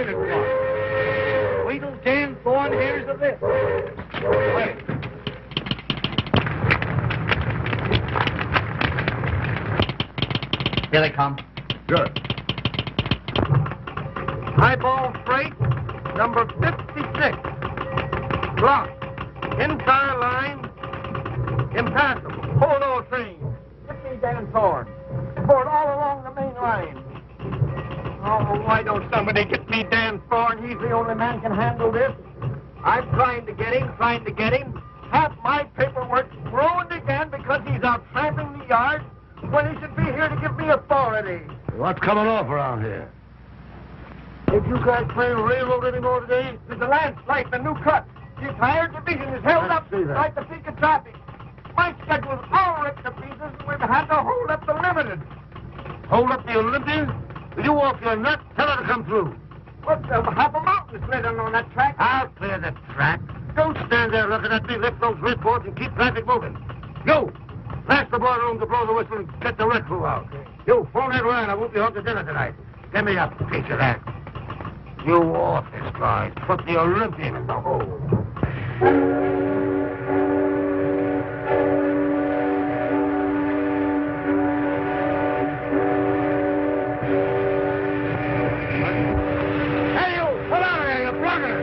silent one. Wait till Dan's born hears of this. Wait. Here they come. Good. Highball freight, number 56. Blocked. Entire line, impassable. Hold all trains. Get me Dan Thorne. Board all along the main line. Oh, why don't somebody get me Dan Thorne? He's the only man can handle this. I'm trying to get him. Half my paperwork ruined again because he's out tramping the yard when he should be here to give me authority. What's coming off around here? Did you guys play railroad anymore today? There's a landslide, the new cut. The entire division is held up like the peak of traffic. My schedule's all ripped to pieces, and we've had to hold up the limited. Hold up the Olympians? Will you off your nut? Tell her to come through. What's half a mountain sliding on that track? I'll clear the track. Don't stand there looking at me. Lift those reports and keep traffic moving. You! Ask the boiler room to blow the whistle and get the red crew out. You, phone that line. I won't be home to dinner tonight. Give me a piece of that. You office guys, put the Olympian in the hole. Hey, you! Come out of here, you blugger!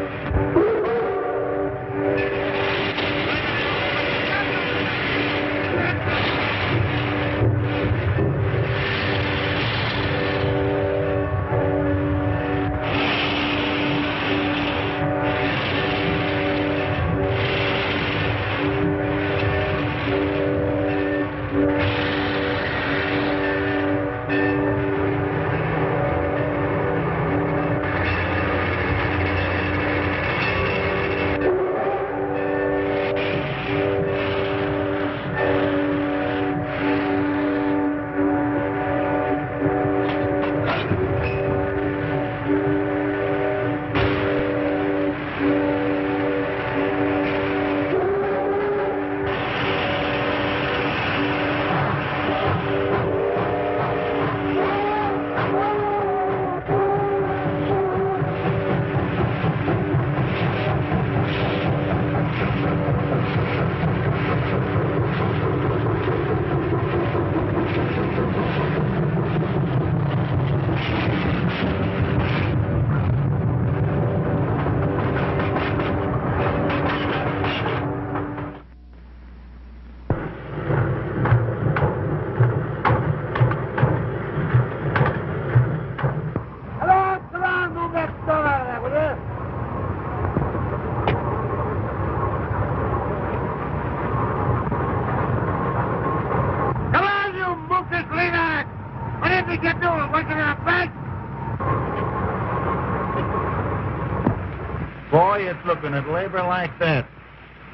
Boy, it's looking at labor like that.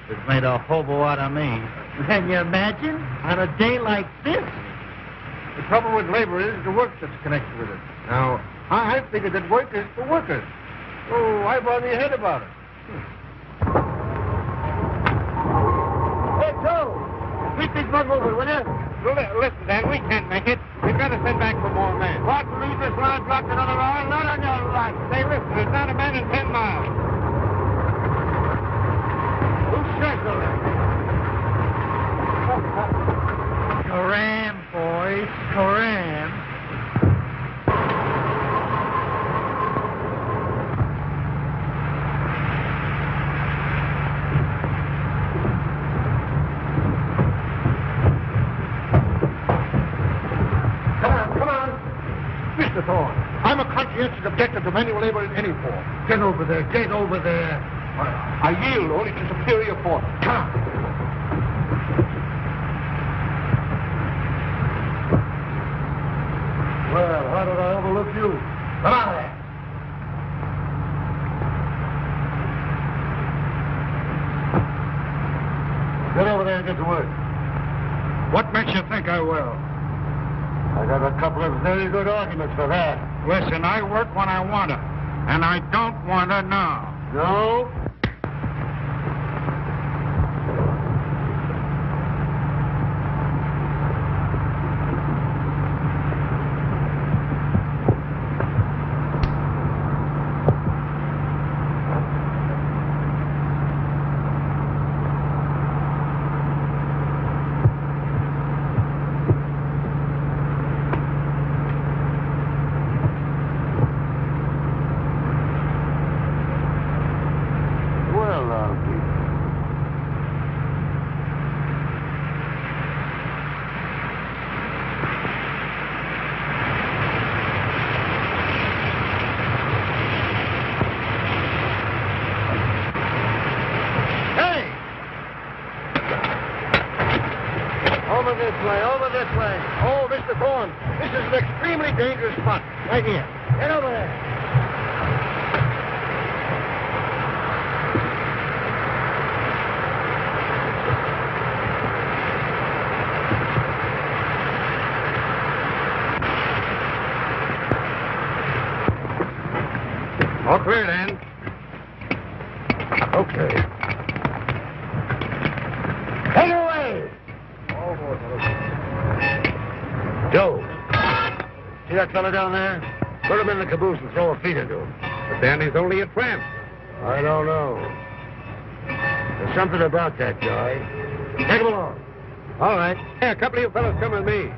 It's made a hobo out of me. Can you imagine? On a day like this? The trouble with labor is the work that's connected with it. Now, I figured that work is for workers. So why bother your head about it? Hey, Joe! Keep this one moving, will you? Listen, Dan, we can't make it. We've got to send back for more men. What? Leave this line blocked another hour? Not on your life. Say, listen, there's not a man in 10 miles. Who says so then? Scram, boys, scram. Mr. Thorne, I'm a conscientious objector to manual labor in any form. Get over there, get over there. I yield only to superior force. Come on. Well, how did I overlook you? Come on there. Get over there and get to work. What makes you think I will? I got a couple of very good arguments for that. Listen, I work when I want to, and I don't want to now. No? way. Oh, Mr. Thorne, this is an extremely dangerous spot. Right here. Get over there. All clear, then. Okay. Take it away! Joe, see that fella down there? Put him in the caboose and throw a feed into him. But Danny's only a tramp. I don't know. There's something about that guy. Take him along. All right. Hey, a couple of you fellas come with me.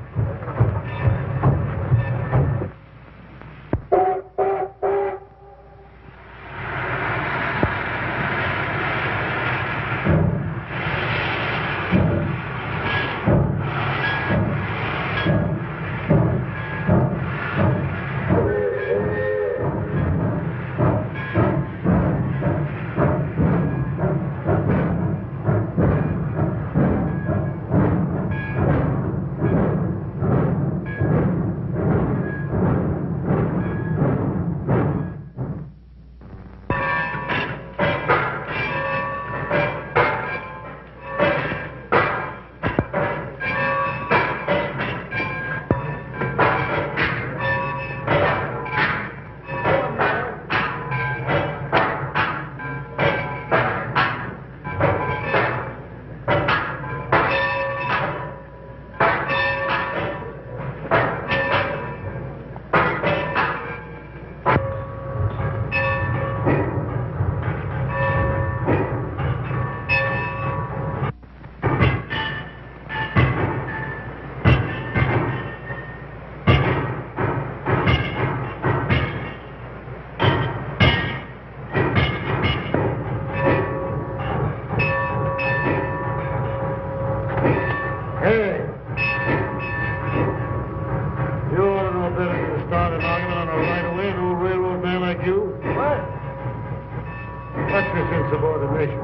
Insubordination.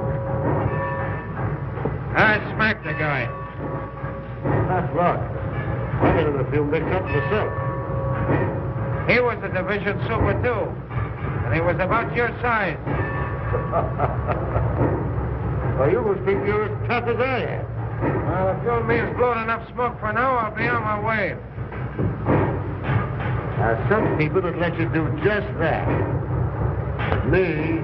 I smacked the guy. That's luck. I've been in a few mix-ups myself. He was a division super, too. And he was about your size. Well, you must think you're as tough as I am. Well, if you'll me has blown enough smoke for now, I'll be on my way. Now, some people would let you do just that. But me,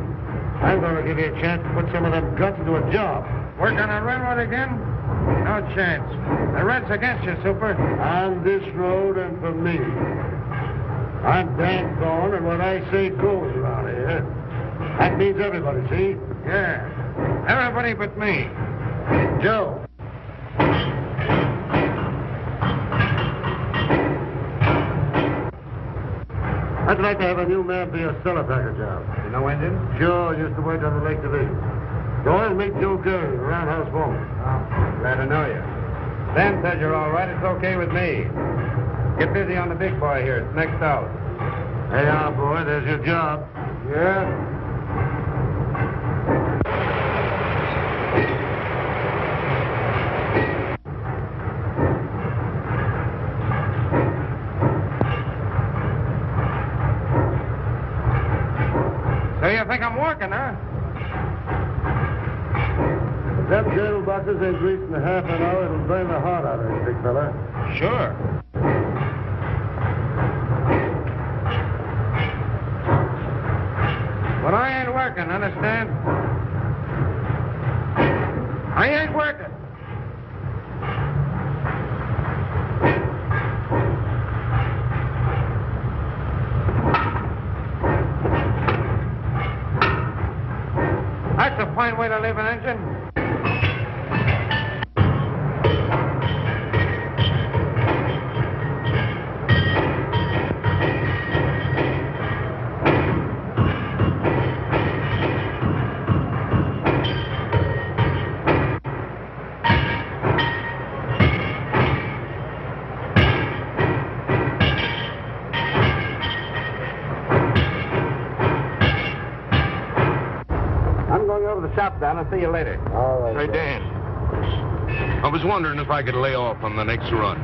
I'm going to give you a chance to put some of them guts into a job. Work on a railroad again? No chance. The Red's against you, Super. On this road and for me. I'm Dan Thorne, and what I say goes around here. That means everybody, see? Yeah. Everybody but me. Joe. I'd like to have a new man for your cellar packer job. You know Indian? Sure, used to work on the Lake Division. Go and meet Joe Kerrigan, the roundhouse foreman. Oh, glad to know you. Dan said you're all right. It's okay with me. Get busy on the big boy here. It's next out. Hey, boy, there's your job. Yeah? So you think I'm working, huh? If them cradle boxes ain't greased in half an hour, it'll burn the heart out of you, big fella. Sure. But I ain't working, understand? I ain't working. That's a fine way to live an engine. Shop down. I'll see you later. All right. Hey, Dan. I was wondering if I could lay off on the next run.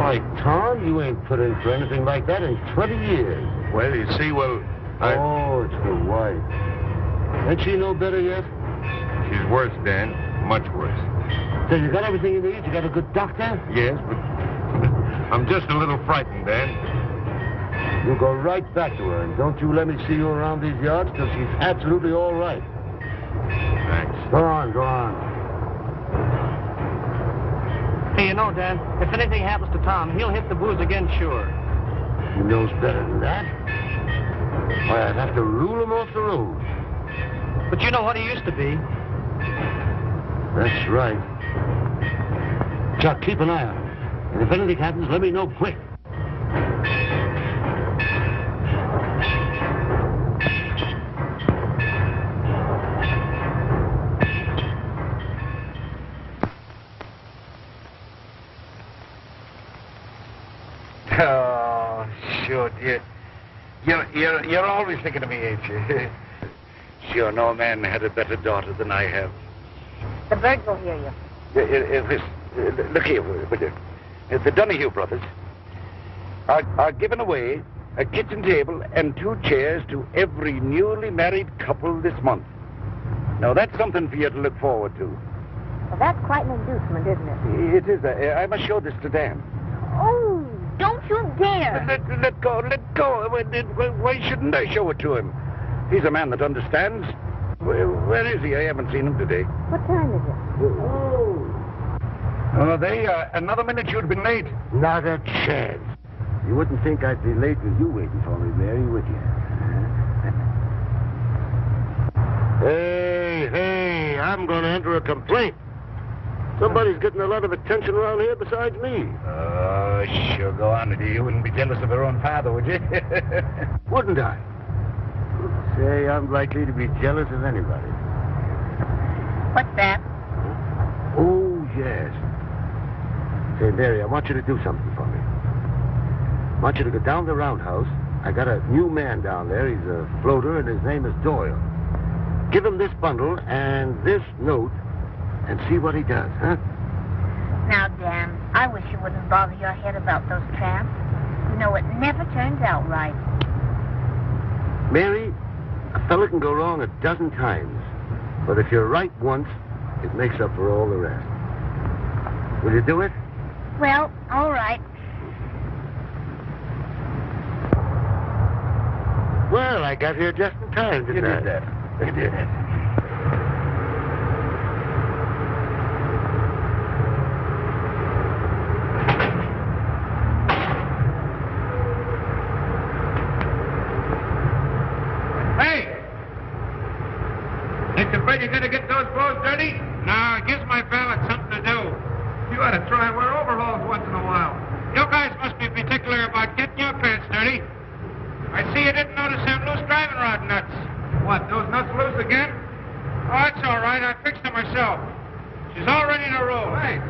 Why, Tom, you ain't put in for anything like that in 20 years. Well, you see, Oh, it's the wife. Ain't she no better yet? she's worse, Dan. Much worse. So you got everything you need? You got a good doctor? Yes, but I'm just a little frightened, Dan. You go right back to her, and don't you let me see you around these yards till she's absolutely all right. Thanks. Go on. Hey, you know, Dan, if anything happens to Tom, he'll hit the booze again, sure. He knows better than that. Why, I'd have to rule him off the road. But you know what he used to be. That's right. Chuck, keep an eye on him. And if anything happens, let me know quick. Oh, sure, dear. You're always thinking of me, ain't you? Sure, no man had a better daughter than I have. The birds will hear you. Look here, will you? The Donahue brothers are giving away a kitchen table and 2 chairs to every newly married couple this month. Now, that's something for you to look forward to. Well, that's quite an inducement, isn't it? It is. I must show this to Dan. Oh, don't you dare. Let go. Why shouldn't I show it to him? He's a man that understands. Where is he? I haven't seen him today. What time is it? Oh, another minute you'd been late. Not a chance. You wouldn't think I'd be late with you waiting for me, Mary, would you? Hey, I'm going to enter a complaint. Somebody's getting a lot of attention around here besides me. Oh, sure, go on. You wouldn't be jealous of her own father, would you? Wouldn't I? Say, I'm likely to be jealous of anybody. What's that? Oh, yes. Say, Mary, I want you to do something for me. I want you to go down to the roundhouse. I got a new man down there. He's a floater, and his name is Doyle. Give him this bundle and this note and see what he does, huh? Now, Dan, I wish you wouldn't bother your head about those tramps. You know, it never turns out right. Mary, a fella can go wrong 12 times. But if you're right once, it makes up for all the rest. Will you do it? Well, all right. Well, I got here just in time, didn't I? You did that. You did. Hey! Ain't you afraid you're going to get those clothes dirty? No, it gives my valet something to do. You ought to try and wear overalls once in a while. You guys must be particular about getting your pants dirty. I see you didn't notice them loose driving rod nuts. What, those nuts loose again? Oh, it's all right. I fixed them myself. She's all ready to roll. Thanks.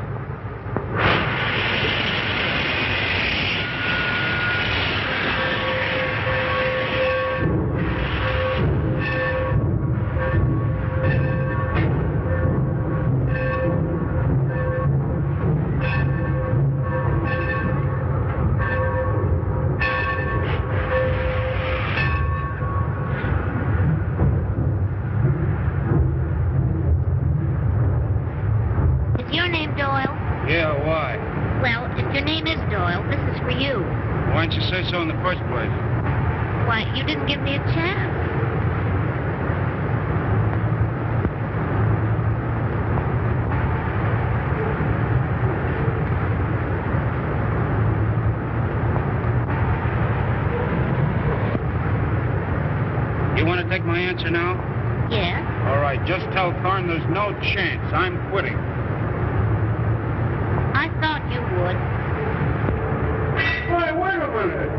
Yeah, why? Well, if your name is Doyle, this is for you. Why didn't you say so in the first place? Why, you didn't give me a chance. You want to take my answer now? Yes? All right, just tell Thorne there's no chance. I'm quitting. I thought you would. Why, wait a minute.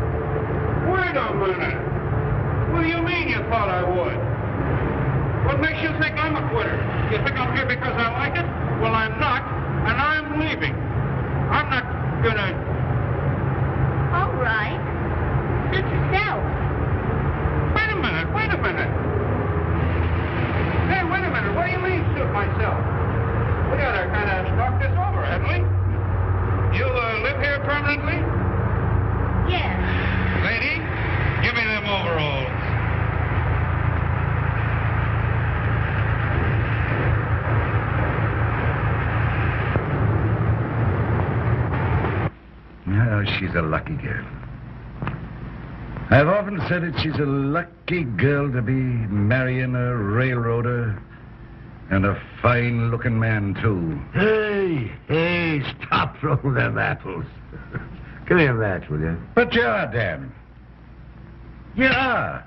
Wait a minute. What do you mean you thought I would? What makes you think I'm a quitter? You think I'm here because I like it? Well, I'm not, and I'm leaving. I'm not gonna... All right. Suit yourself. Wait a minute. Hey, wait a minute. What do you mean, suit myself? We ought to kind of talk this over, haven't we? You live here permanently? she's a lucky girl. I've often said it, she's a lucky girl to be marrying a railroader and a fine-looking man, too. Hey, stop throwing them apples. Give me a match, will you? But you are, Dan. You are.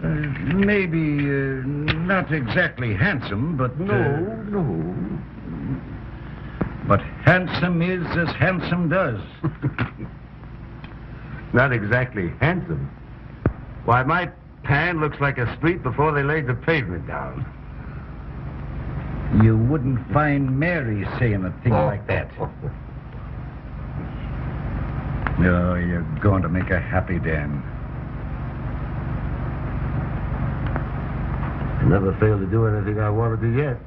Maybe not exactly handsome, but... No. But handsome is as handsome does. Not exactly handsome. Why, my pan looks like a street before they laid the pavement down. You wouldn't find Mary saying a thing like that. No, you're going to make her happy, Dan. I never failed to do anything I wanted to yet.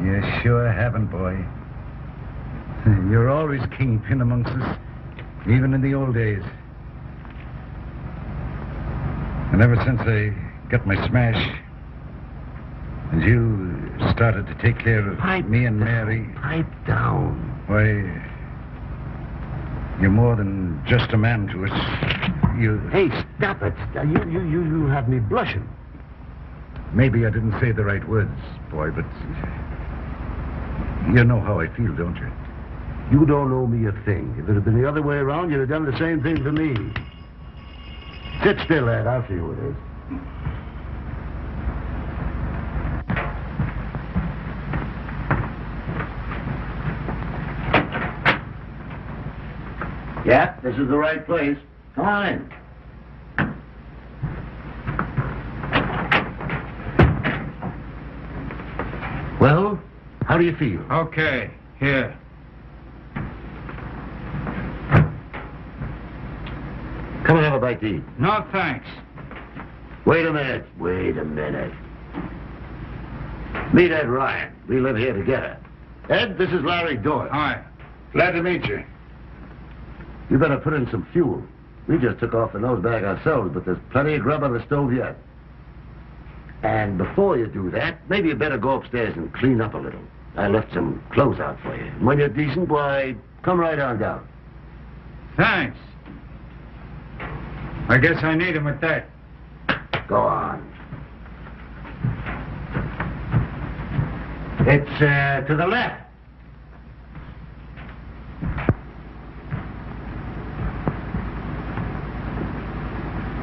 You sure haven't, boy. You're always kingpin amongst us, even in the old days. And ever since I got my smash, and you started to take care of me and Mary... Pipe down. Why, you're more than just a man to us. You... Hey, stop it. You have me blushing. Maybe I didn't say the right words, boy, but... You know how I feel, don't you? You don't owe me a thing. If it had been the other way around, you'd have done the same thing for me. Sit still, lad. I'll see who it is. Yeah, this is the right place. Come on in. Well, how do you feel? Okay, here. Come and have a bite to eat. No, thanks. Wait a minute. Meet Ed Ryan. We live here together. Ed, this is Larry Doyle. Hi. Glad to meet you. You better put in some fuel. We just took off the nose bag ourselves, but there's plenty of grub on the stove yet. And before you do that, maybe you better go upstairs and clean up a little. I left some clothes out for you. And when you're decent, why, come right on down. Thanks. I guess I need him at that. Go on. It's to the left.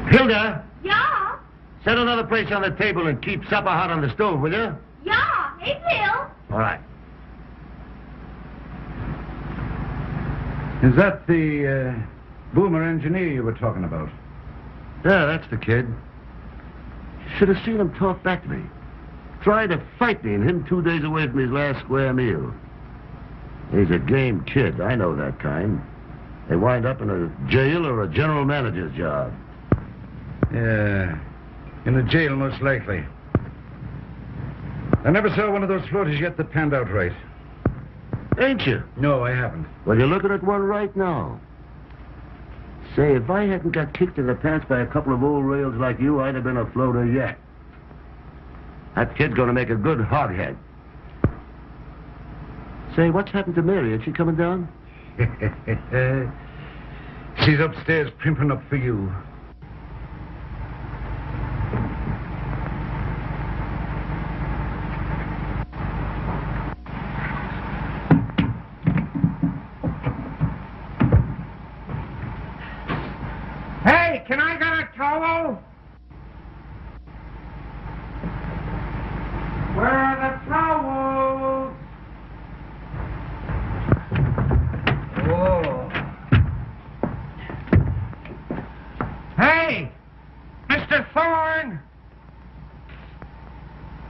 Hilda! Yeah? Set another place on the table and keep supper hot on the stove, will you? Yeah. Hey, Bill. All right. Is that the boomer engineer you were talking about? Yeah, that's the kid. Should have seen him talk back to me. Tried to fight me, and him 2 days away from his last square meal. He's a game kid. I know that kind. They wind up in a jail or a general manager's job. Yeah, in a jail, most likely. I never saw one of those floaters yet that panned out right. Ain't you? No, I haven't. Well, you're looking at one right now. Say, if I hadn't got kicked in the pants by a couple of old rails like you, I'd have been a floater yet. That kid's gonna make a good hoghead. Say, what's happened to Mary? Is she coming down? She's upstairs primping up for you. Hey, can I get a towel? Where are the towels? Whoa. Hey, Mr. Thorne.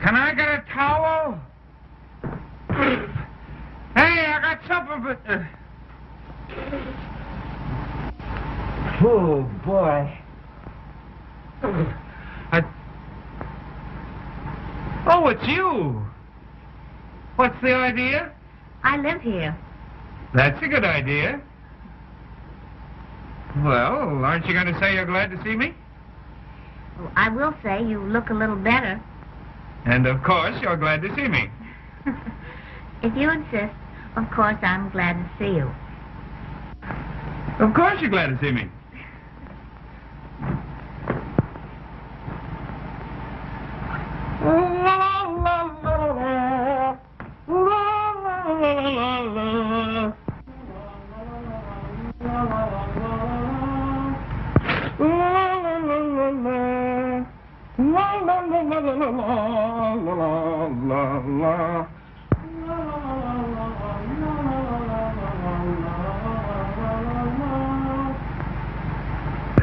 Can I get a towel? Hey, I got something for... Oh, boy. Oh, it's you. What's the idea? I live here. That's a good idea. Well, aren't you going to say you're glad to see me? Well, I will say you look a little better. And, of course, you're glad to see me. If you insist, of course I'm glad to see you. Of course you're glad to see me.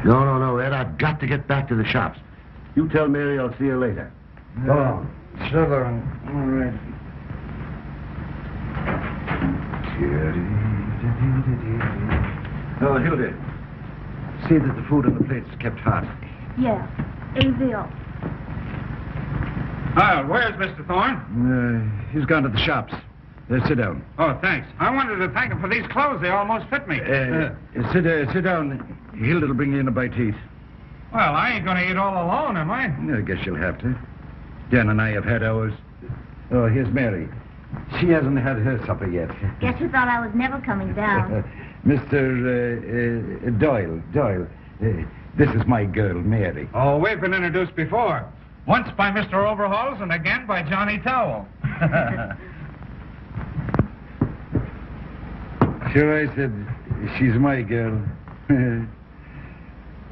No, Ed, I've got to get back to the shops. You tell Mary I'll see her later. Go on. Sugar, all right. Oh, Hilda, see that the food on the plates is kept hot. Yeah. AVO. Where's Mr. Thorne? He's gone to the shops. Sit down. Oh, thanks. I wanted to thank him for these clothes. They almost fit me. Sit down. Hilda will bring you in a bite to eat. Well, I ain't going to eat all alone, am I? I guess you'll have to. Dan and I have had ours. Oh, here's Mary. She hasn't had her supper yet. Guess you thought I was never coming down. Mr. Doyle. This is my girl, Mary. Oh, we've been introduced before. Once by Mr. Overhauls and again by Johnny Towel. Sure, I said she's my girl.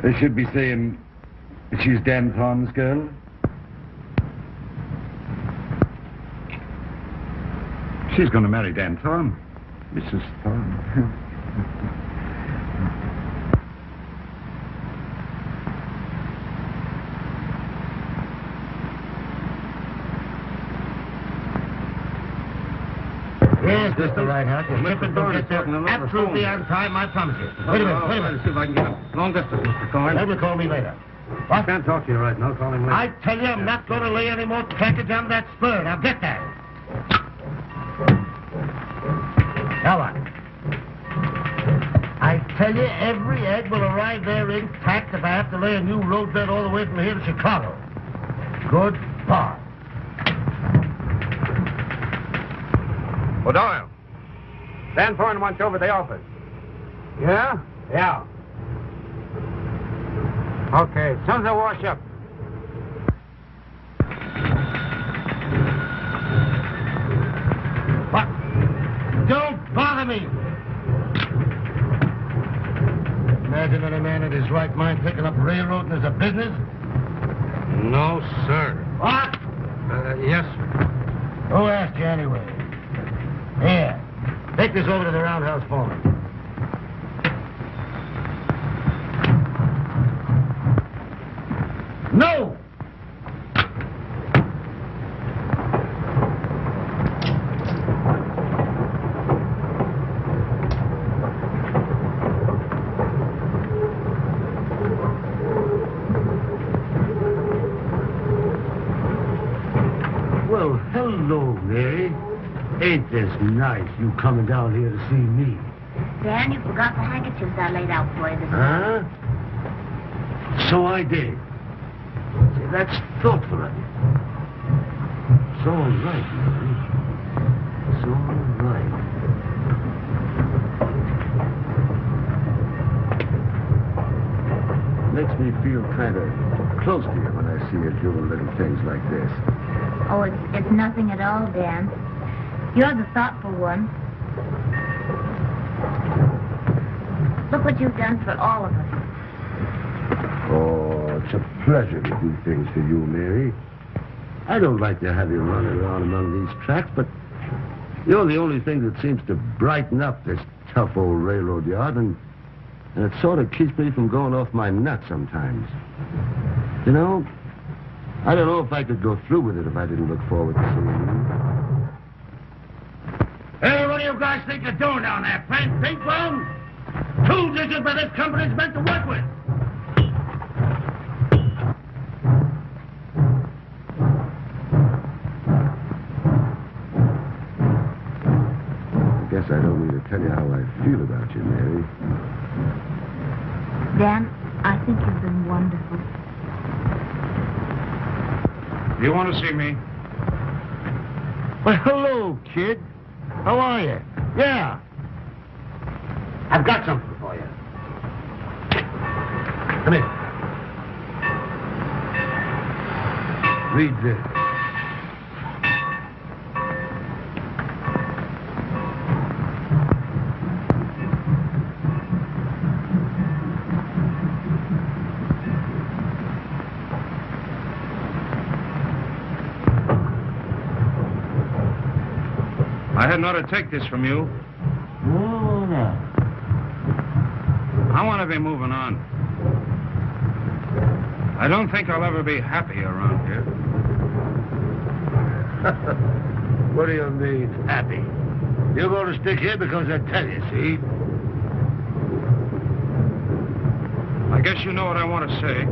I should be saying she's Dan Thorne's girl. She's going to marry Dan Thorne. Mrs. Thorne. Yes, Mr. Reinhardt. The shipment will get there absolutely on time, I promise you. Wait a minute. See if I can get him. Long distance, Mr. Thorne. Ed will call me later. I can't talk to you right now. Call him later. I tell you, I'm not going to lay any more trackage on that spur. Now get that. Now what? I tell you, every egg will arrive there intact if I have to lay a new roadbed all the way from here to Chicago. Goodbye. Well, Doyle. Dan Thorne wants you over at the office. Yeah? Yeah. Okay, as soon as I wash up. What? Don't bother me! Imagine any man in his right mind picking up railroading as a business? No, sir. What? Yes, sir. Who asked you anyway? Here. Take this over to the roundhouse foreman. No! Well, hello, Mary. Ain't this nice, you coming down here to see me? Dan, you forgot the handkerchiefs I laid out for you this morning. Huh? So I did. See, that's thoughtful of you. It's all right, Mary. It's all right. Makes me feel kind of close to you when I see you doing little things like this. Oh, it's nothing at all, Dan. You're the thoughtful one. Look what you've done for all of us. Oh, it's a pleasure to do things for you, Mary. I don't like to have you running around among these tracks, but you're the only thing that seems to brighten up this tough old railroad yard, and it sort of keeps me from going off my nut sometimes. You know, I don't know if I could go through with it if I didn't look forward to seeing you. Hey, what do you guys think you're doing down there? Playing ping pong? Tools isn't what this company's meant to work with. I guess I don't need to tell you how I feel about you, Mary. Dan, I think you've been wonderful. You want to see me? Well, hello, kid. How are you? Yeah. I've got something for you. Come here. Read this. I hadn't ought to take this from you. Oh, no. I want to be moving on. I don't think I'll ever be happy around here. What do you mean, happy? You're going to stick here because I tell you, see? I guess you know what I want to say.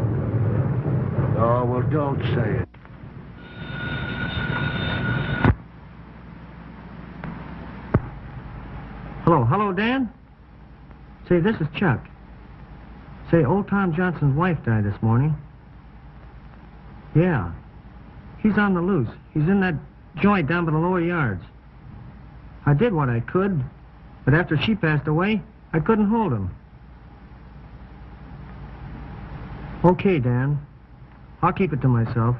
Oh, well, don't say it. Hello, Dan? Say, this is Chuck. Say, old Tom Johnson's wife died this morning. Yeah. He's on the loose. He's in that joint down by the lower yards. I did what I could, but after she passed away, I couldn't hold him. Okay, Dan. I'll keep it to myself.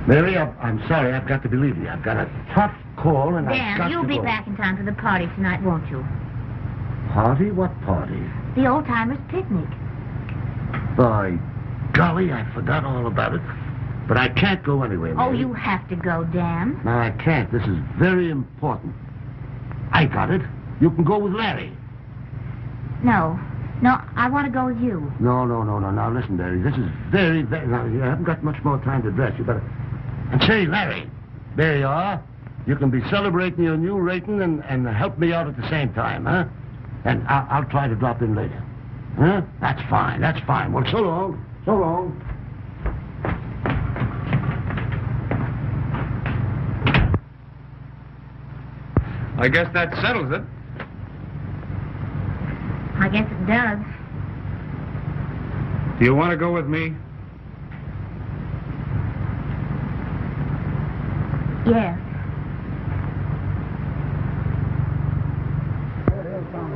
Mary, I'm sorry. I've got to be leaving you. I've got a tough call, and I've got Dan, to you'll be go. back in time for the party tonight, won't you? Party? What party? The old-timers' picnic. By golly, I forgot all about it. But I can't go anywhere, Oh, Mary. you have to go, Dan. No, I can't. This is very important. I got it. You can go with Larry. No, I want to go with you. No. Now, listen, Larry. This is very... Now, you haven't got much more time to dress. You better... And say, Larry, there you are. You can be celebrating your new rating and help me out at the same time, huh? And I'll try to drop in later. Huh? That's fine. Well, so long. So long. I guess that settles it. I guess it does. Do you want to go with me? Yes.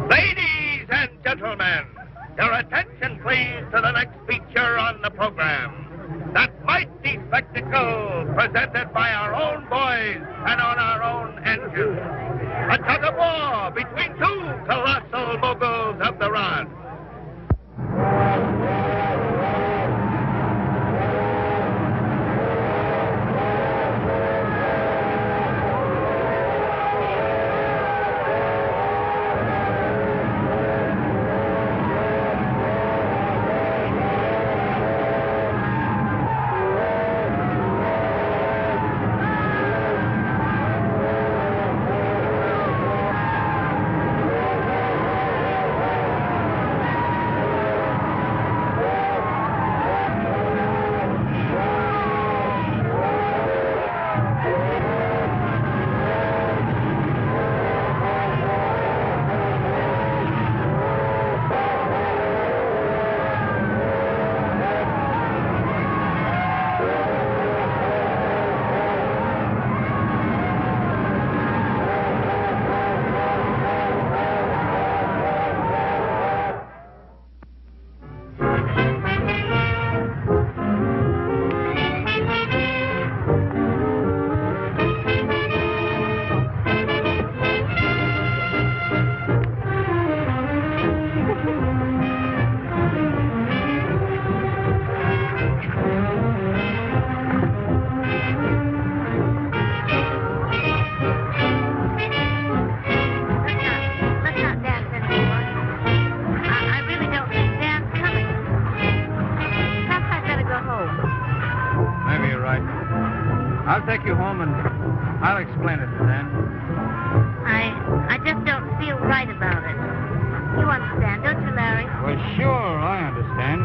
Ladies and gentlemen, your attention please to the next feature on the program. That mighty spectacle presented by our own boys and on our own engine. A tug of war between two colossal moguls of the rod. I'll take you home and I'll explain it to Dan. I just don't feel right about it. You understand, don't you, Larry? Well, sure, I understand.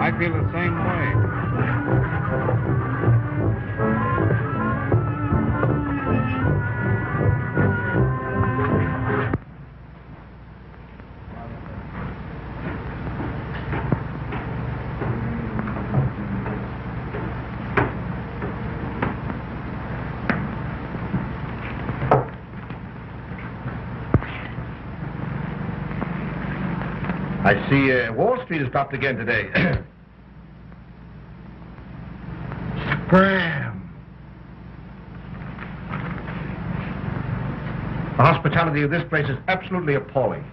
I feel the same way. I see Wall Street has stopped again today. Scram! The hospitality of this place is absolutely appalling.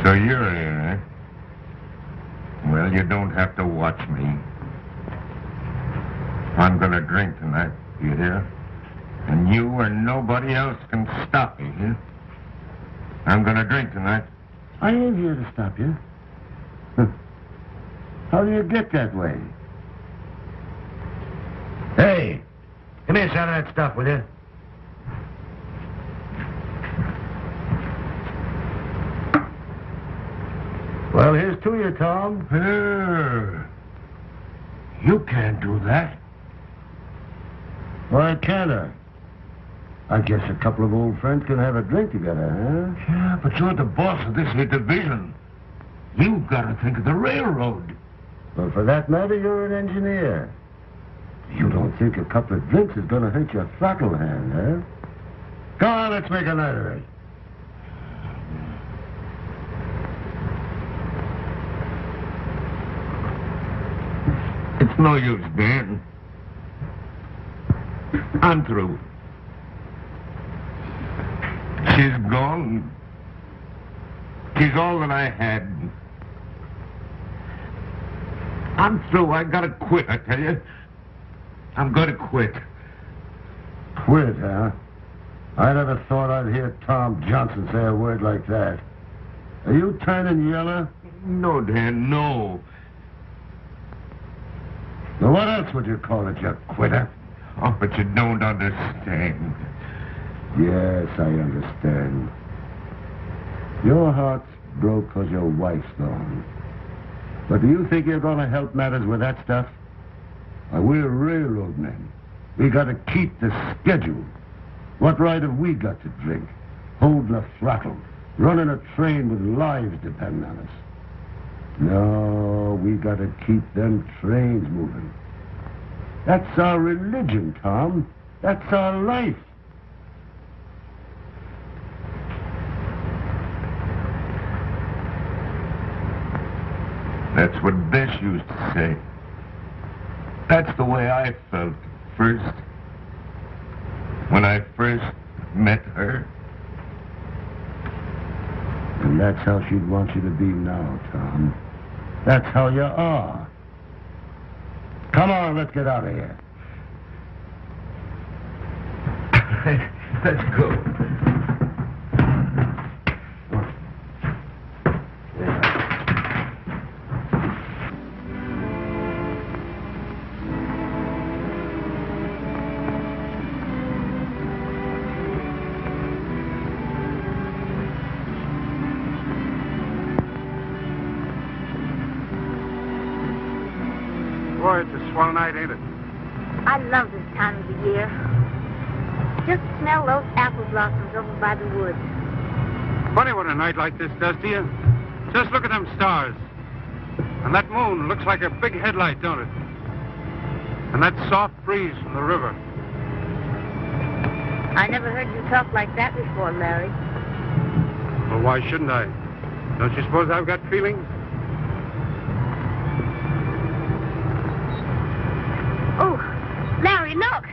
So you're here, eh? Well, you don't have to watch me. I'm gonna drink tonight, you hear? And you or nobody else can stop me, huh? I'm gonna drink tonight. I ain't here to stop you. How do you get that way? Hey, give me a shot of that stuff, will you? Well, here's to you, Tom. You can't do that. Why can't I? I guess a couple of old friends can have a drink together, huh? Yeah, but you're the boss of this here division. You've got to think of the railroad. Well, for that matter, you're an engineer. You don't think a couple of drinks is going to hurt your throttle hand, huh? Come on, let's make a night of it. It's no use, Dan. I'm through. She's gone. She's all that I had. I'm through. I gotta quit, I tell you. I'm gonna quit. Quit, huh? I never thought I'd hear Tom Johnson say a word like that. Are you turning yellow? No, Dan, no. Well, what else would you call it, you quitter? Oh, but you don't understand. Yes, I understand. Your heart's broke because your wife's gone. But do you think you're going to help matters with that stuff? Why, we're railroad men. We got to keep the schedule. What right have we got to drink? Hold the throttle. Running a train with lives depending on us. No, we got to keep them trains moving. That's our religion, Tom. That's our life. That's what Bess used to say. That's the way I felt first. When I first met her. And that's how she'd want you to be now, Tom. That's how you are. Come on, let's get out of here. Let's go. Boy, it's a swell night, ain't it? I love this time of the year. Just smell those apple blossoms over by the woods. Funny what a night like this does to you. Just look at them stars. And that moon looks like a big headlight, don't it? And that soft breeze from the river. I never heard you talk like that before, Larry. Well, why shouldn't I? Don't you suppose I've got feelings? Oh, Larry, look!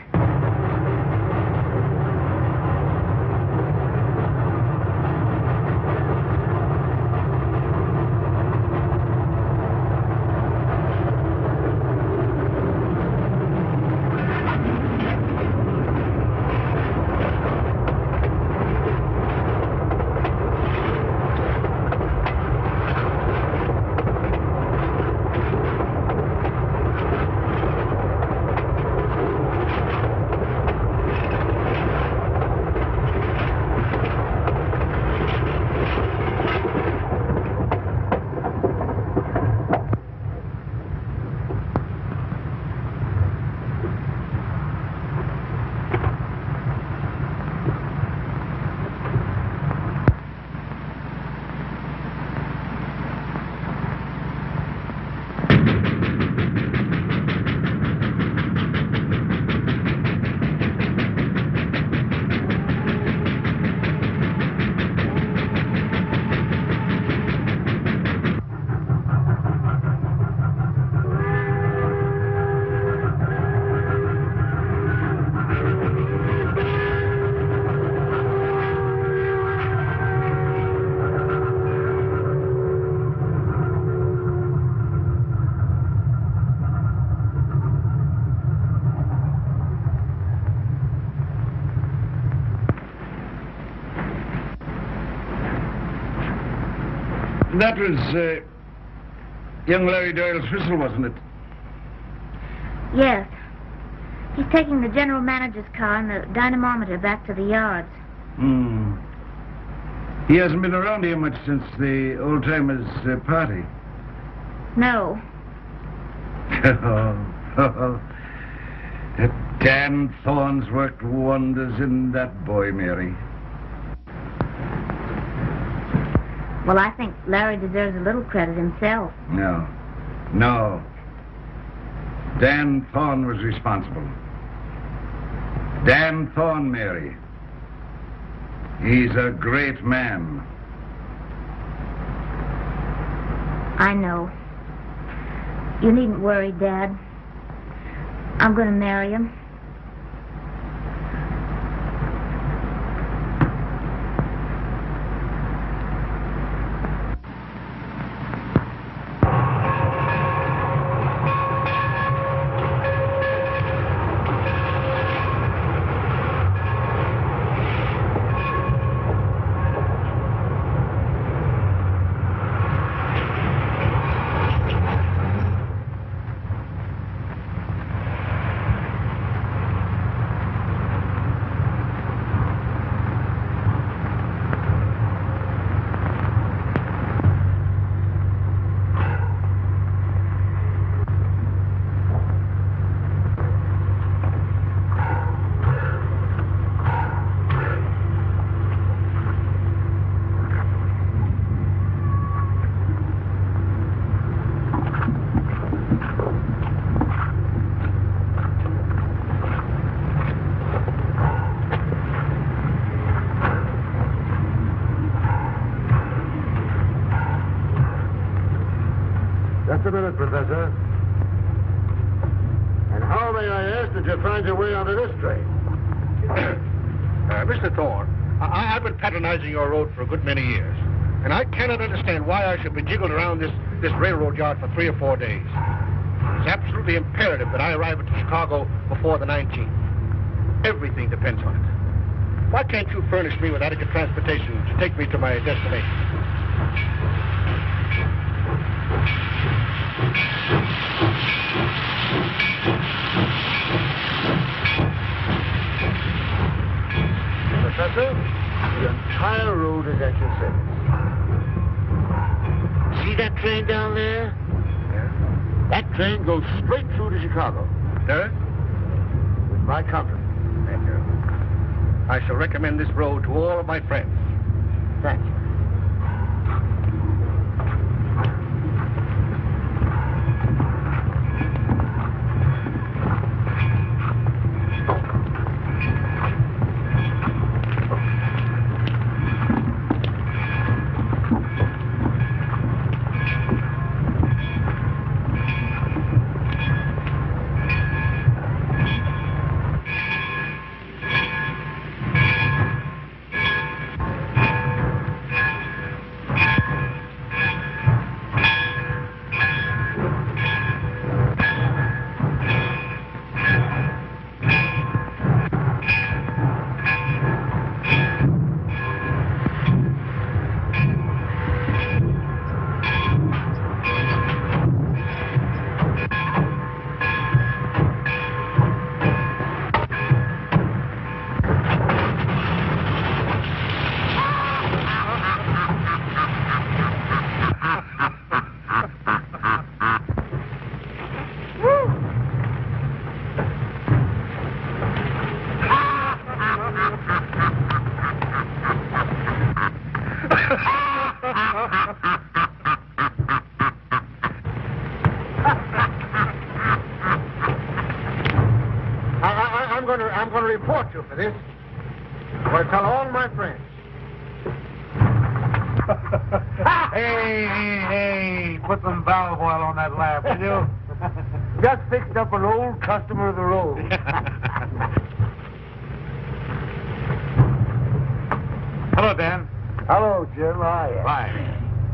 That was young Larry Doyle's whistle, wasn't it? Yes. He's taking the general manager's car and the dynamometer back to the yards. He hasn't been around here much since the old-timers' party. No. Dan Thorne's worked wonders in that boy, Mary. Well, I think Larry deserves a little credit himself. No. Dan Thorne was responsible. Dan Thorne, Mary. He's a great man. I know. You needn't worry, Dad. I'm going to marry him. Just a minute, Professor. And how, may I ask, did you find your way onto this train? Mr. Thorne, I've been patronizing your road for a good many years, and I cannot understand why I should be jiggled around this railroad yard for 3 or 4 days. It's absolutely imperative that I arrive at Chicago before the 19th. Everything depends on it. Why can't you furnish me with adequate transportation to take me to my destination? Professor, the entire road is at your service. See that train down there? Yeah? That train goes straight through to Chicago. Sir? With my company. Thank you. I shall recommend this road to all of my friends. Thank you. I'm going to report you for this. I'm going to tell all my friends. Hey, put some valve oil on that laugh, will you? Just fixed up an old customer of the road. Hello, Dan. Hello, Jim. How are you? Fine.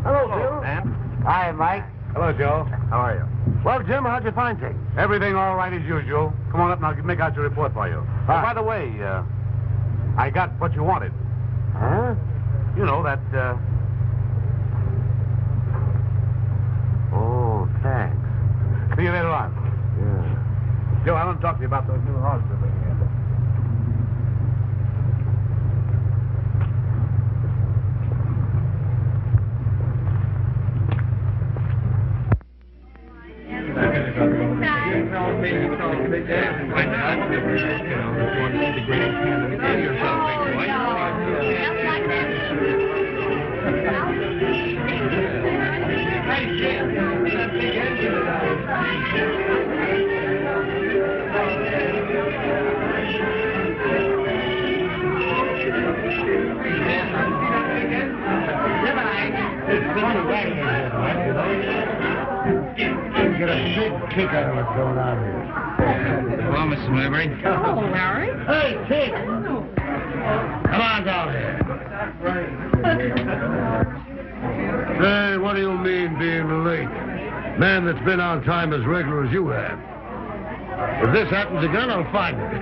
Hello, Bill. Dan. Hi, Mike. Hello, Joe. How are you? Well, Jim, how'd you find things? Everything all right as usual. Come on up and I'll make out your report for you. Hi. Oh, by the way, I got what you wanted. Huh? You know, that See you later on. Yeah. Joe, I want to talk to you about those new horses. Get a big kick out of what's going on here. Hello, Mrs. Maybury. Hello, Larry. Hey, kid! Come on down here. Hey, what do you mean being late? Man that's been on time as regular as you have. If this happens again, I'll find it.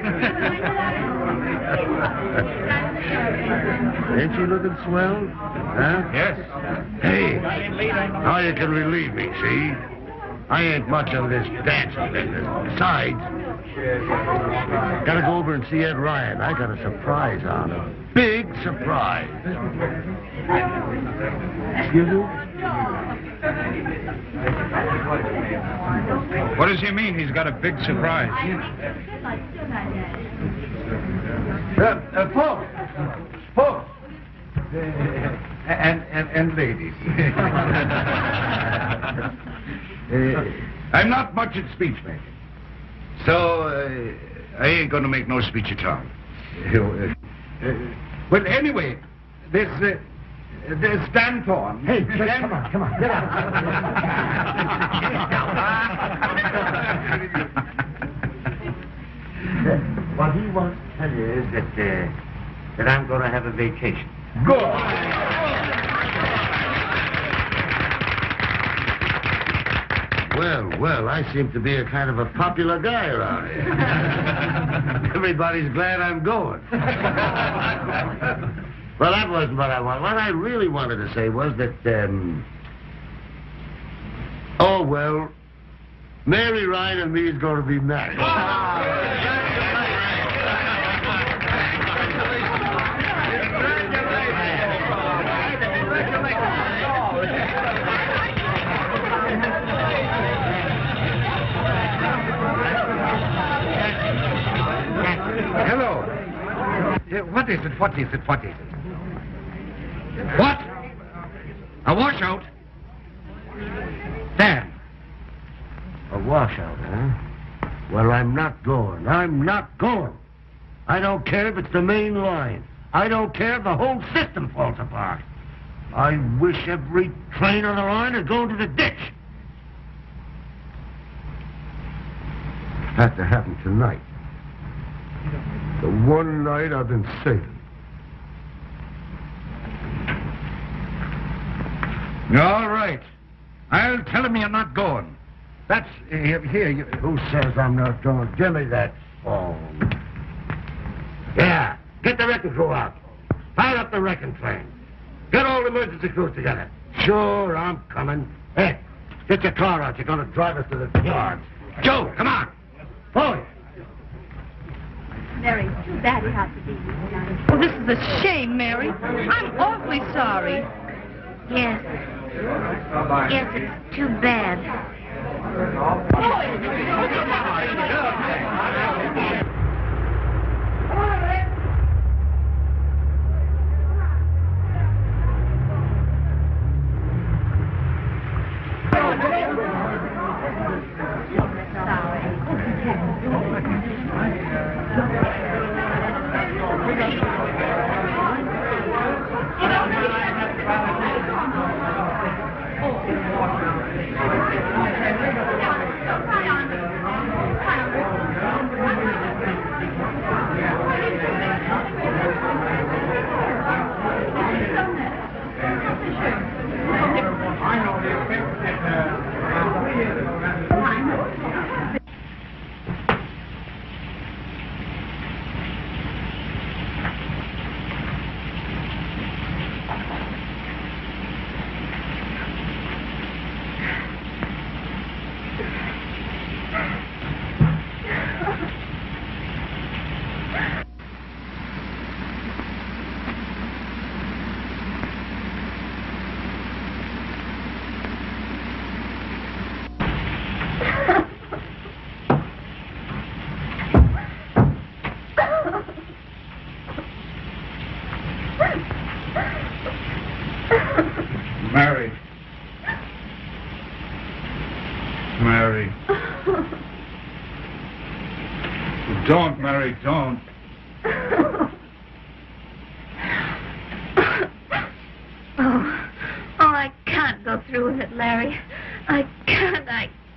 Ain't you looking swell? Huh? Yes. Hey, now you can relieve me, see? I ain't much on this dancing business. Besides, gotta go over and see Ed Ryan. I got a surprise on him. Big surprise. Excuse me? What does he mean he's got a big surprise? Folks! And ladies. I'm not much at speech making. So, I ain't going to make no speech at all. Well, anyway, there's Stan Thorne. Hey, come on, get out. What he wants to tell you is that I'm going to have a vacation. Good. Well, I seem to be a kind of a popular guy around here. Everybody's glad I'm going. Well, that wasn't what I wanted. What I really wanted to say was that, Mary Ryan and me is going to be married. Hello. What is it? What is it? What? A washout? Dan. A washout, huh? Well, I'm not going. I don't care if it's the main line. I don't care if the whole system falls apart. I wish every train on the line had gone to the ditch. Had to happen tonight. The one night I've been saving. All right. I'll tell him you're not going. That's... here, Who says I'm not going? Give me that phone. Yeah, get the wrecking crew out. Fire up the wrecking train. Get all the emergency crews together. Sure, I'm coming. Hey, get your car out. You're going to drive us to the yard. Joe, come on. Boy. Mary, too bad it had to be tonight. Oh, this is a shame, Mary. I'm awfully sorry. Yes. Yes, it's too bad. Don't, Mary, don't. I can't go through with it, Larry. I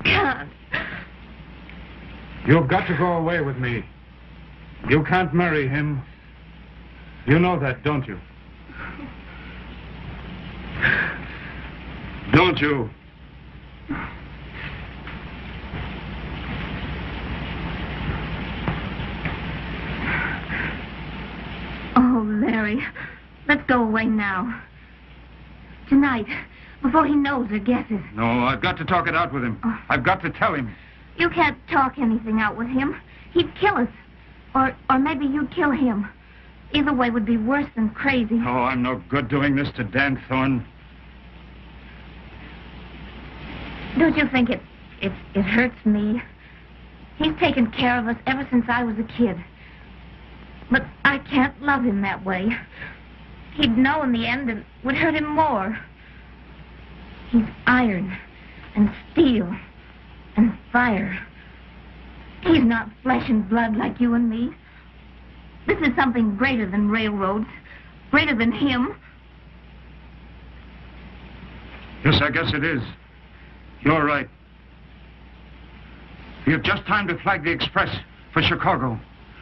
can't. You've got to go away with me. You can't marry him. You know that, don't you? Don't you? Oh, Larry, let's go away now. Tonight, before he knows or guesses. No, I've got to talk it out with him. I've got to tell him. You can't talk anything out with him. He'd kill us. Or maybe you'd kill him. Either way would be worse than crazy. Oh, I'm no good doing this to Dan Thorne. Don't you think it hurts me? He's taken care of us ever since I was a kid. But I can't love him that way. He'd know in the end and would hurt him more. He's iron and steel and fire. He's not flesh and blood like you and me. This is something greater than railroads, greater than him. Yes, I guess it is. You're right. You've just time to flag the express for Chicago.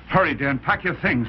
Hurry, Dan, pack your things.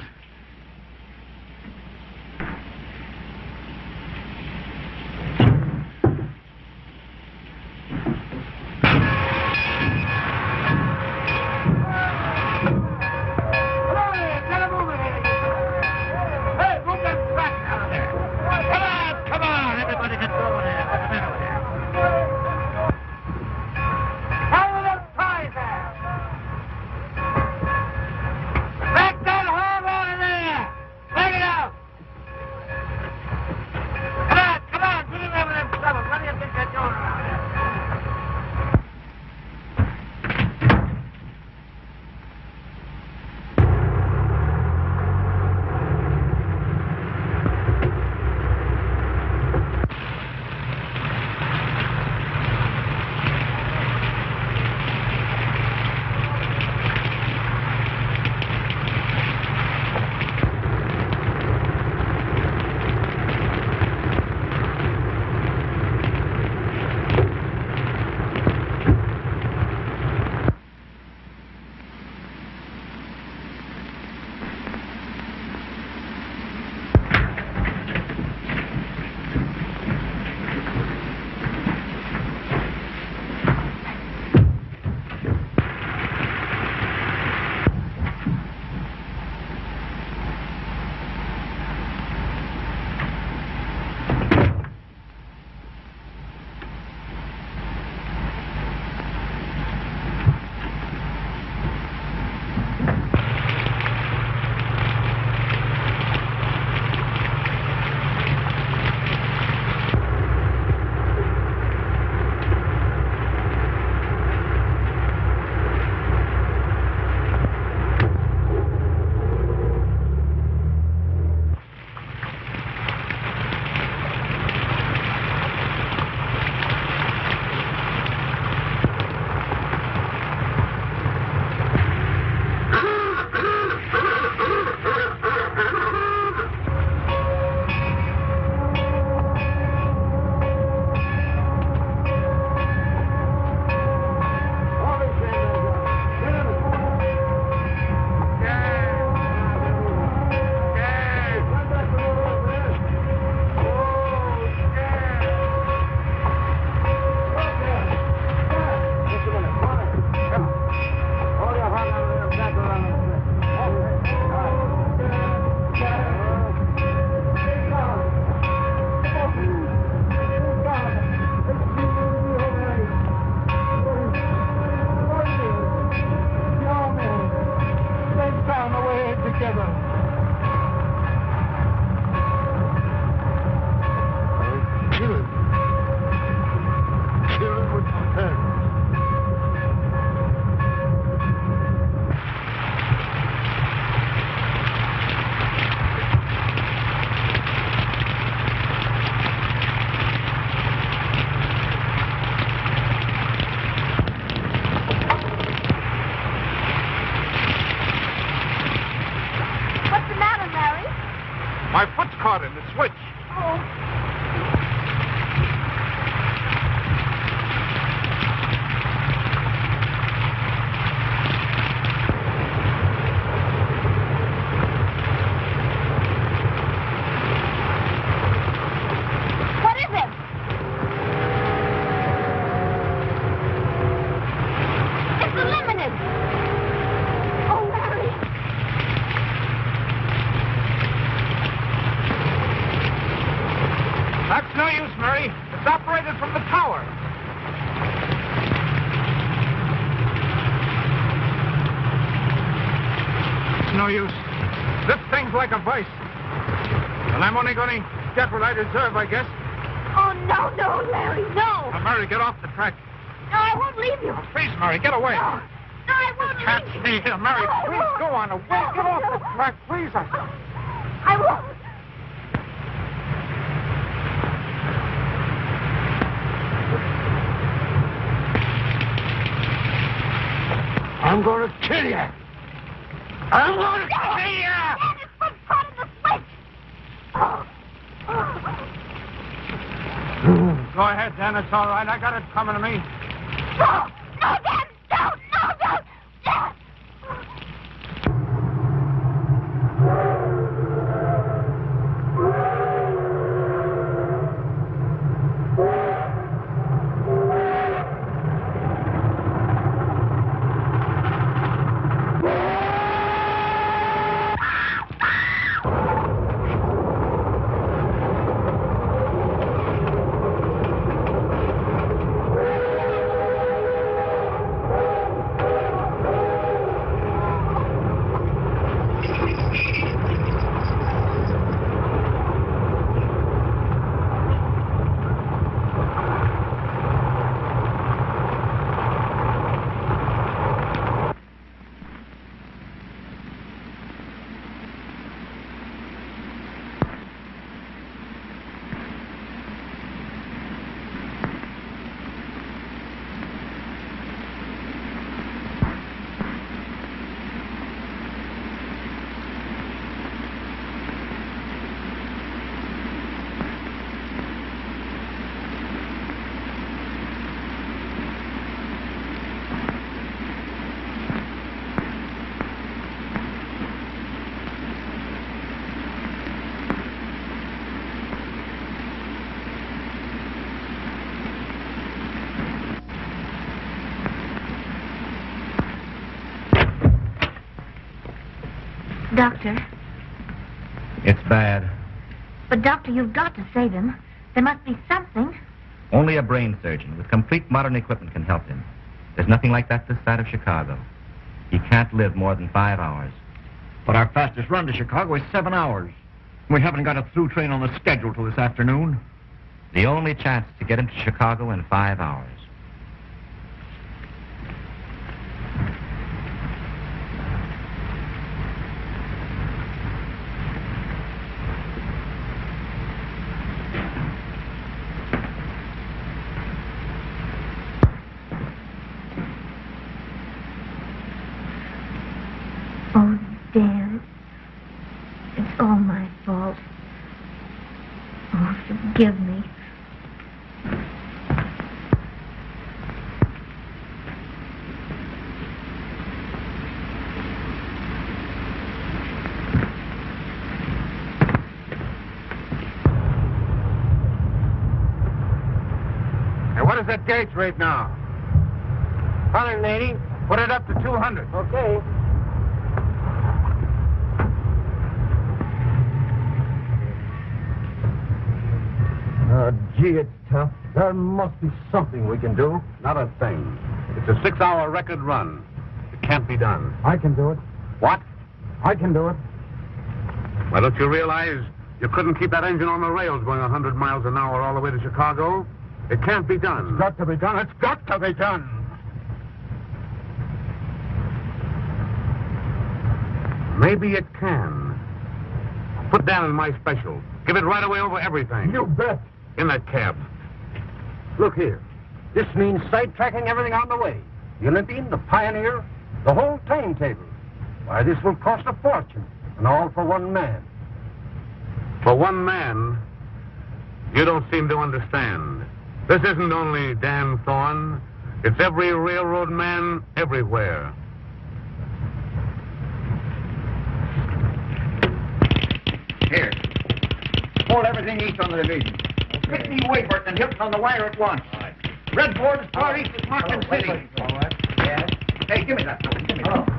My foot's caught in the switch. What is it? It's eliminated. Oh, Larry. That's no use, Mary. It's operated from the tower. It's no use. This thing's like a vice. And I'm only going to get what I deserve, I guess. Oh, no, Larry, no. Now, Mary, get off the track. No, I won't leave you. Please, Mary, get away. No, I won't Can't leave you. stay here, Mary. No, I Please won't. go on away. Get off the track, please. I won't. I'm going to kill you. I'm going to kill you. Dan, his foot's caught in the switch. Go ahead, Dan. It's all right. I got it coming to me. No, Dan, don't. Dan. Doctor. It's bad. But, Doctor, you've got to save him. There must be something. Only a brain surgeon with complete modern equipment can help him. There's nothing like that this side of Chicago. He can't live more than 5 hours. But our fastest run to Chicago is 7 hours. We haven't got a through train on the schedule till this afternoon. The only chance to get him to Chicago in 5 hours. Oh, Dan. It's all my fault. Oh, forgive me. Hey, what is that gauge rate now? 180. Put it up to 200. Okay. Gee, it's tough. There must be something we can do. Not a thing. It's a 6-hour record run. It can't be done. I can do it. What? I can do it. Why, don't you realize you couldn't keep that engine on the rails going 100 miles an hour all the way to Chicago? It can't be done. It's got to be done. It's got to be done. Maybe it can. Put down in my special. Give it right away over everything. You bet. In that cab. Look here. This means sidetracking everything on the way. The Olympian, the Pioneer, the whole timetable. Why, this will cost a fortune, and all for one man. For one man, you don't seem to understand. This isn't only Dan Thorne. It's every railroad man everywhere. Here. Hold everything east on the division. Get me Wayworth and Hilton on the wire at once. Red board as far east as Martin City. All right. Yes. Hey, give me that. Give me that.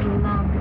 little longer.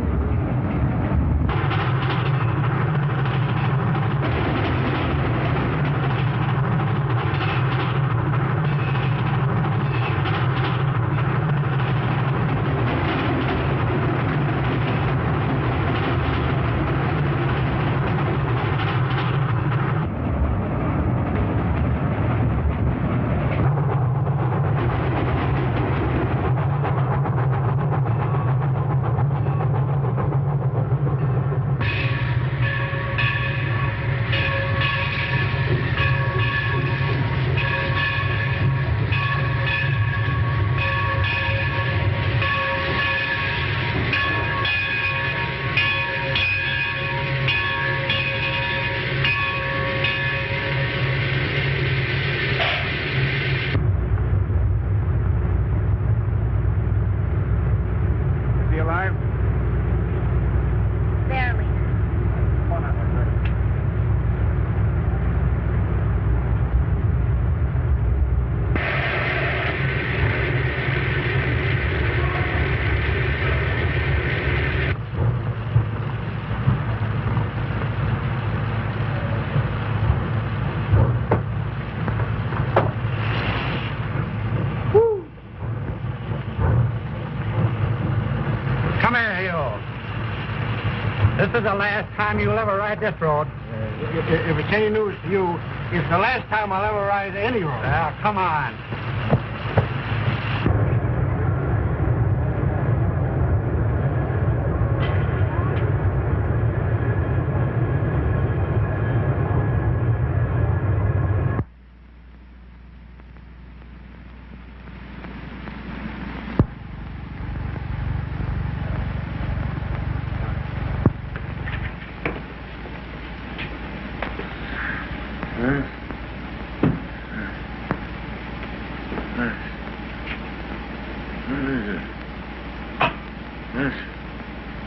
This is the last time you'll ever ride this road. If it's any news to you, it's the last time I'll ever ride any road. Now, come on.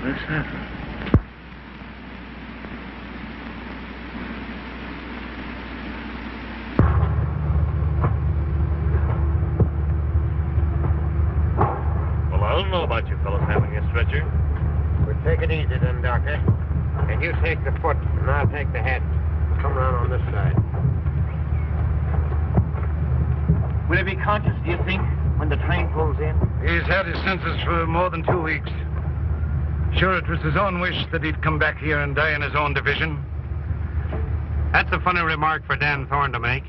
What's happened? Well, I don't know about you fellas having a stretcher. We'll take it easy then, Doctor. And you take the foot, and I'll take the head. Come around on this side. Will he be conscious, do you think, when the train pulls in? He's had his senses for more than 2 weeks. Sure, it was his own wish that he'd come back here and die in his own division. That's a funny remark for Dan Thorne to make.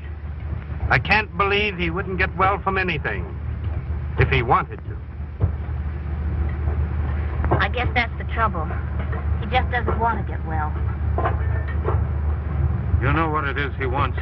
I can't believe he wouldn't get well from anything, if he wanted to. I guess that's the trouble. He just doesn't want to get well. You know what it is he wants.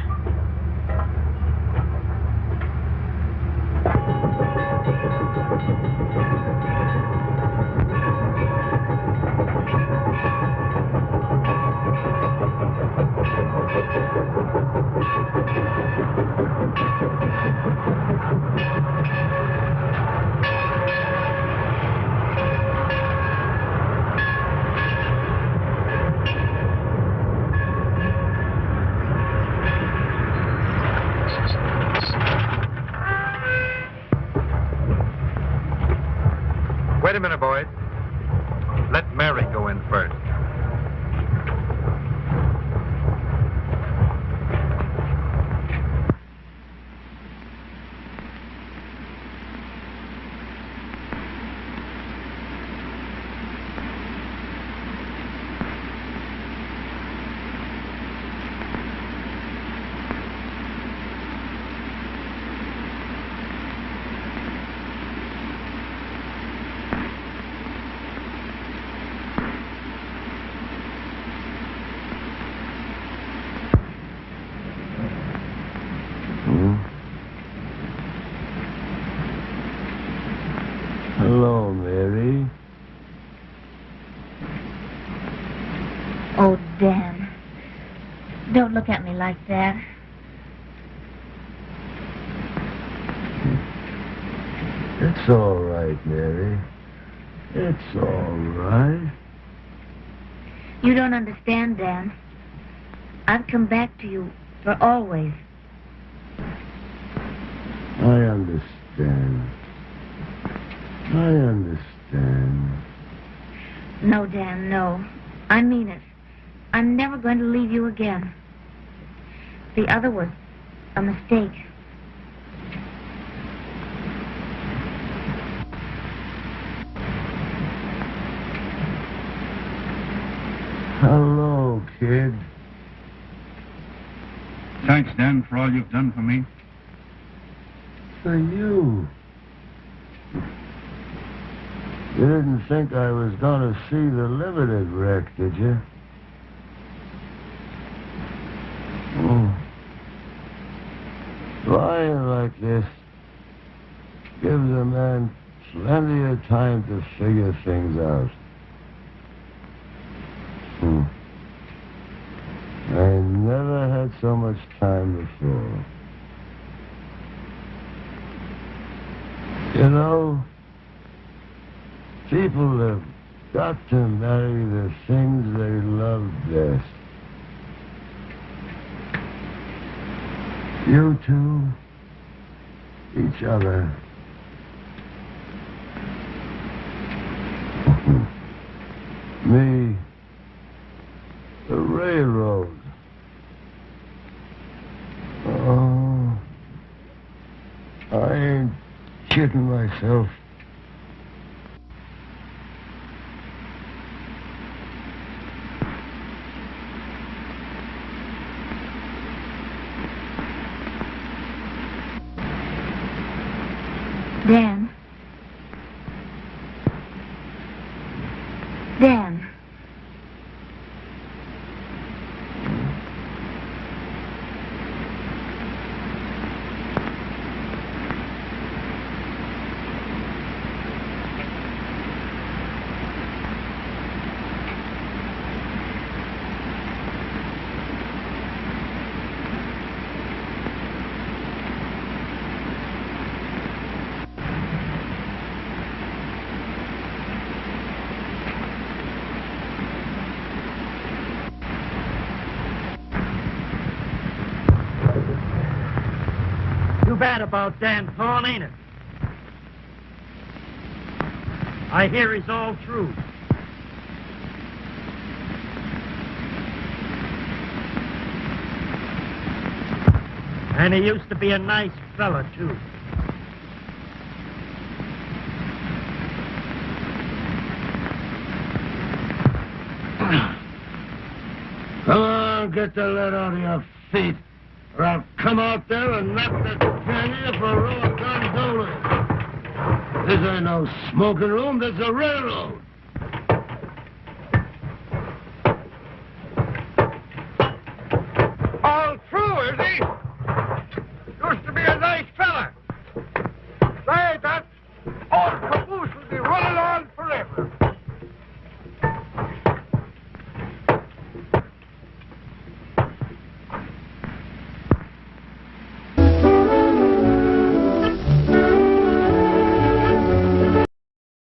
Wait a minute, boys. Let Mary go in first. Hello, Mary. Oh, Dan. Don't look at me like that. It's all right, Mary. It's all right. You don't understand, Dan. I've come back to you for always. I understand. I understand. No, Dan, no. I mean it. I'm never going to leave you again. The other was a mistake. Hello, kid. Thanks, Dan, for all you've done for me. For you. You didn't think I was going to see the limited wreck, did you? Lying like this gives a man plenty of time to figure things out. I never had so much time before. You know, people have got to marry the things they love best. You two, each other. Me, the railroad. Oh, I ain't kidding myself. Dan. Dan. Too bad about Dan Thorne, ain't it? I hear he's all through. And he used to be a nice fella, too. Come on, get the lead out of your feet, or I'll come out there and knock the can you for raw gondolas. This ain't no smoking room, this is a railroad. All through, is he?